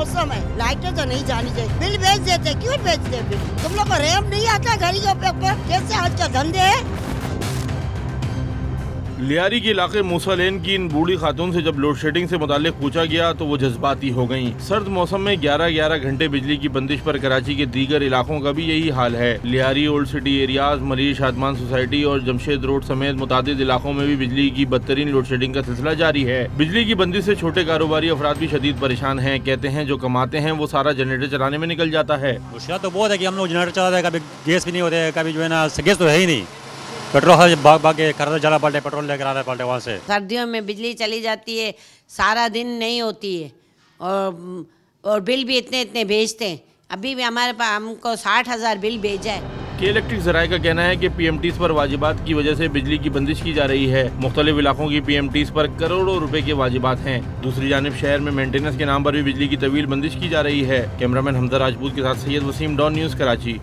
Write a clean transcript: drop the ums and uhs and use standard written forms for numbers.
मौसम है, लाइटें तो नहीं जानी चाहिए। बिल भेज देते, क्यों भेजते बिल? तुम लोग को रेम नहीं आता गरीबों पे ऊपर? कैसे आज का धंधे है? लियारी के इलाके मूसा लेन की इन बूढ़ी खातून से जब लोड शेडिंग से मुताल्लिक पूछा गया तो वो जज्बाती हो गयीं। सर्द मौसम में 11-11 घंटे बिजली की बंदिश पर कराची के दीगर इलाकों का भी यही हाल है। लियारी, ओल्ड सिटी एरियाज, मरीज शादमान सोसाइटी और जमशेद रोड समेत मुतादिद इलाकों में भी बिजली की बदतरीन लोड शेडिंग का सिलसिला जारी है। बिजली की बंदिश से छोटे कारोबारी अफराद भी शदीद परेशान हैं। कहते हैं जो कमाते हैं वो सारा जनरेटर चलाने में निकल जाता है। मुश्किल तो बहुत है कि हम लोग जनरेटर चलाते हैं, कभी गैस भी नहीं होते, कभी जो है ना गैस तो है ही नहीं, पेट्रोल भाग के खरीदा जाना पड़ता, पेट्रोल लेकर आना पड़ता वहाँ से। सर्दियों में बिजली चली जाती है, सारा दिन नहीं होती है और बिल भी इतने भेजते हैं। अभी भी हमारे पास हमको 60,000 बिल भेजा है। के इलेक्ट्रिक ज़राए का कहना है कि PMTs पर वाजिबात की वजह से बिजली की बंदिश की जा रही है। मुख्तलिफ इलाकों की PMTs पर करोड़ों रुपए के वाजिबात हैं। दूसरी जानिब शहर में मेंटेनेंस के नाम पर भी बिजली की तवील बंदिश की जा रही है। कैमरामैन हमजा राजपूत के साथ सैयद वसीम, डॉन न्यूज़, कराची।